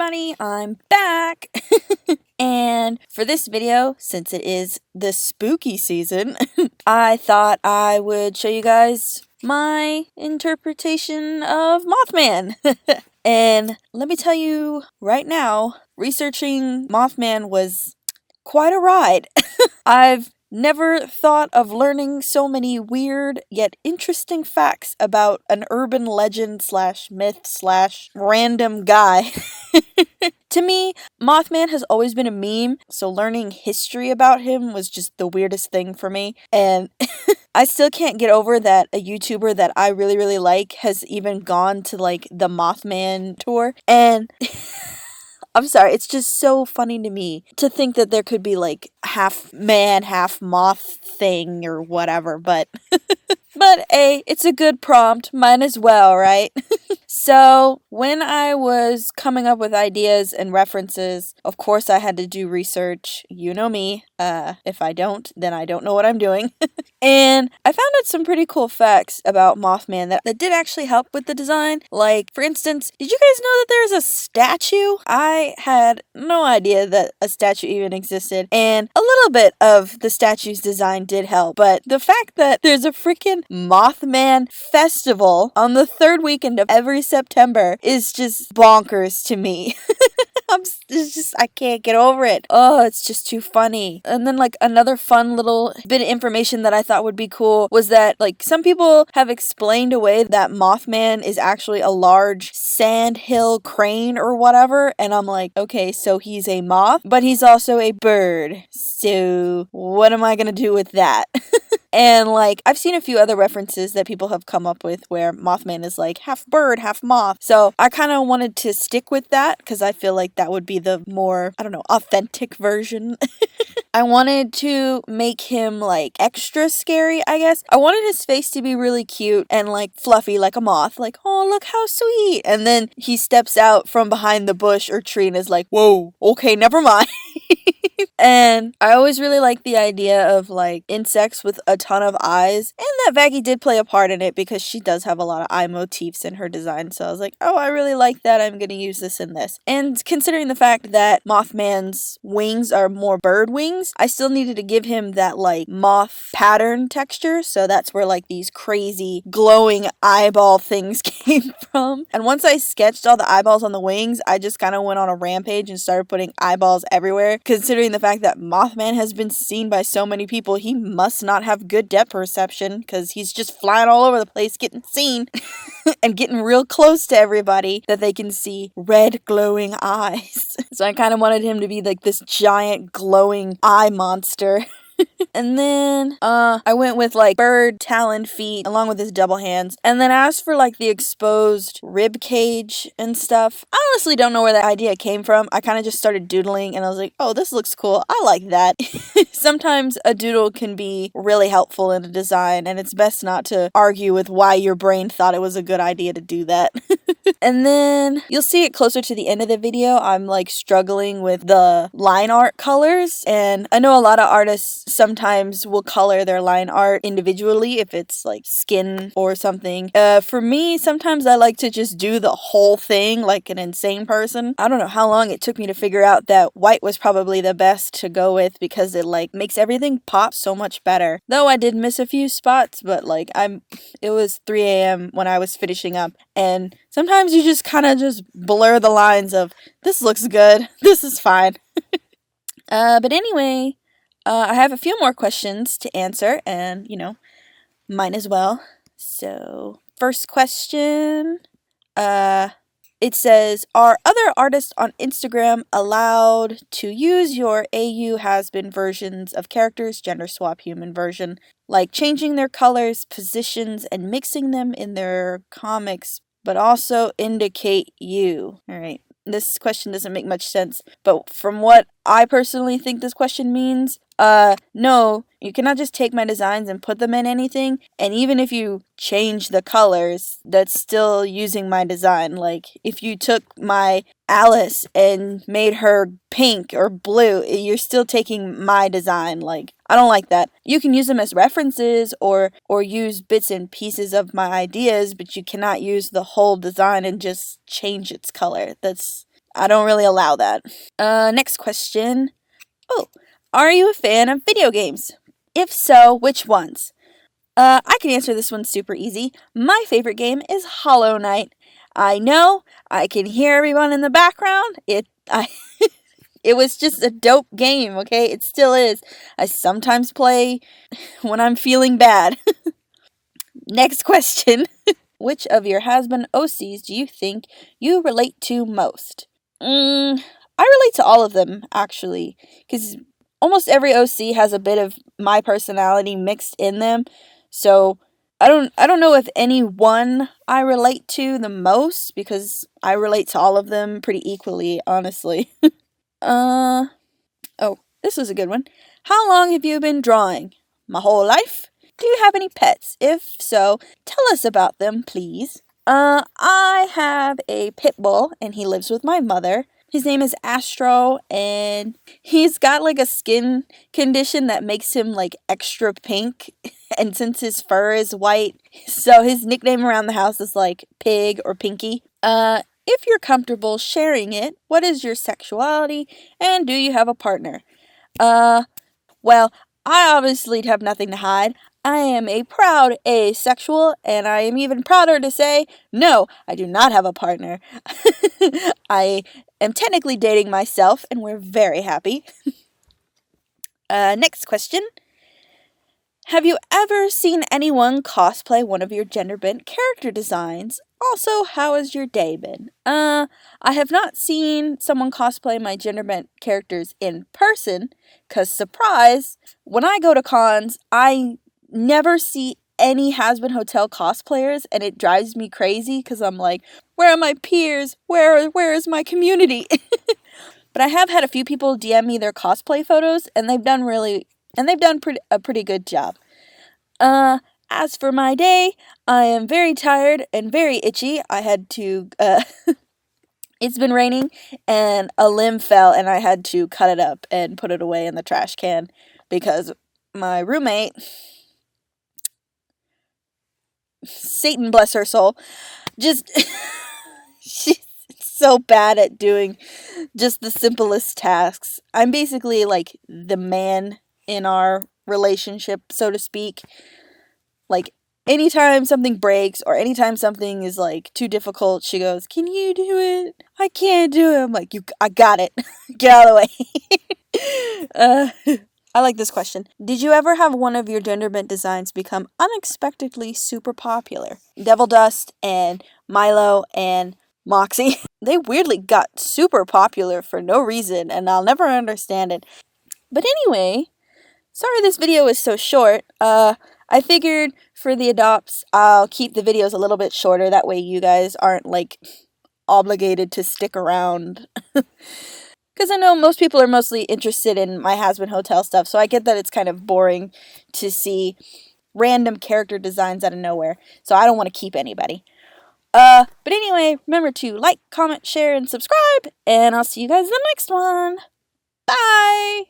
everybody, I'm back! And for this video, since it is the spooky season, I thought I would show you guys my interpretation of Mothman. And let me tell you right now, researching Mothman was quite a ride. I've never thought of learning so many weird yet interesting facts about an urban legend slash myth slash random guy. To me, Mothman has always been a meme, so learning history about him was just the weirdest thing for me. And I still can't get over that a YouTuber that I really, really like has even gone to like the Mothman tour. And I'm sorry, it's just so funny to me to think that there could be like half man, half moth thing or whatever, but hey, it's a good prompt, might as well, right? So, when I was coming up with ideas and references, of course I had to do research. You know me. If I don't, then I don't know what I'm doing. And I found out some pretty cool facts about Mothman that did actually help with the design. Like, for instance, did you guys know that there's a statue? I had no idea that a statue even existed, and a little bit of the statue's design did help, but the fact that there's a freaking Mothman festival on the third weekend of every September is just bonkers to me. I can't get over it. Oh, it's just too funny. And then like another fun little bit of information that I thought would be cool was that like some people have explained away that Mothman is actually a large sandhill crane or whatever. And I'm like, okay, so he's a moth, but he's also a bird. So what am I gonna do with that? And like I've seen a few other references that people have come up with where Mothman is like half bird, half moth. So I kind of wanted to stick with that because I feel like that would be the more, I don't know, authentic version. I wanted to make him like extra scary, I guess. I wanted his face to be really cute and like fluffy like a moth. Like, oh, look how sweet. And then he steps out from behind the bush or tree and is like, whoa, okay, never mind. And I always really liked the idea of like insects with a ton of eyes, and that Vaggie did play a part in it because she does have a lot of eye motifs in her design. So I was like, oh, I really like that. I'm going to use this in this. And considering the fact that Mothman's wings are more bird wings, I still needed to give him that like moth pattern texture. So that's where like these crazy glowing eyeball things came from. And once I sketched all the eyeballs on the wings, I just kind of went on a rampage and started putting eyeballs everywhere. Considering the fact that Mothman has been seen by so many people, he must not have good depth perception because he's just flying all over the place getting seen and getting real close to everybody that they can see red glowing eyes. So I kind of wanted him to be like this giant glowing eye monster. And then I went with like bird taloned feet along with his double hands. And then as for like the exposed rib cage and stuff, I honestly don't know where that idea came from. I kind of just started doodling and I was like, oh, this looks cool. I like that. Sometimes a doodle can be really helpful in a design, and it's best not to argue with why your brain thought it was a good idea to do that. And then you'll see it closer to the end of the video. I'm like struggling with the line art colors, and I know a lot of artists sometimes will color their line art individually if it's like skin or something. For me, sometimes I like to just do the whole thing like an insane person. I don't know how long it took me to figure out that white was probably the best to go with because it like makes everything pop so much better. Though I did miss a few spots, but like it was 3 a.m. when I was finishing up, and sometimes you just kind of just blur the lines of this looks good, this is fine. But anyway, I have a few more questions to answer, and you know, might as well. So, first question, it says, are other artists on Instagram allowed to use your Hazbin versions of characters, gender swap human version, like changing their colors, positions, and mixing them in their comics, but also indicate you? Alright, this question doesn't make much sense, but from what I personally think this question means, no, you cannot just take my designs and put them in anything, and even if you change the colors, that's still using my design. Like, if you took my Alice and made her pink or blue, you're still taking my design. Like, I don't like that. You can use them as references or use bits and pieces of my ideas, but you cannot use the whole design and just change its color. I don't really allow that. Next question. Oh, are you a fan of video games? If so, which ones? I can answer this one super easy. My favorite game is Hollow Knight. I know, I can hear everyone in the background. It was just a dope game, okay? It still is. I sometimes play when I'm feeling bad. Next question. Which of your Hazbin OCs do you think you relate to most? I relate to all of them, actually, because almost every OC has a bit of my personality mixed in them. So I don't know if any one I relate to the most, because I relate to all of them pretty equally, honestly. Oh, this was a good one. How long have you been drawing? My whole life? Do you have any pets? If so, tell us about them, please. I have a pit bull, and he lives with my mother. His name is Astro, and he's got like a skin condition that makes him like extra pink. And since his fur is white, so his nickname around the house is like Pig or Pinky. If you're comfortable sharing it, what is your sexuality, and do you have a partner? Well, I obviously have nothing to hide. I am a proud asexual, and I am even prouder to say, no, I do not have a partner. I am technically dating myself, and we're very happy. Next question. Have you ever seen anyone cosplay one of your gender-bent character designs? Also, how has your day been? I have not seen someone cosplay my gender-bent characters in person, cause surprise, when I go to cons, I never see any Hazbin Hotel cosplayers, and it drives me crazy, cause I'm like, where are my peers? Where is my community? But I have had a few people DM me their cosplay photos, and they've done a pretty good job. As for my day, I am very tired and very itchy. I had to, it's been raining, and a limb fell, and I had to cut it up and put it away in the trash can, because my roommate, Satan bless her soul, just, she's so bad at doing just the simplest tasks. I'm basically like the man in our relationship, so to speak. Like, anytime something breaks or anytime something is like too difficult, she goes, "Can you do it? I can't do it." I'm like, I got it. Get out of the way. I like this question. Did you ever have one of your gender-bent designs become unexpectedly super popular? Devil Dust and Milo and Moxie. They weirdly got super popular for no reason, and I'll never understand it. But anyway, sorry this video is so short. I figured for the adopts, I'll keep the videos a little bit shorter. That way you guys aren't like obligated to stick around. Because I know most people are mostly interested in my Hazbin Hotel stuff, so I get that it's kind of boring to see random character designs out of nowhere. So I don't want to keep anybody. But anyway, remember to like, comment, share, and subscribe. And I'll see you guys in the next one. Bye!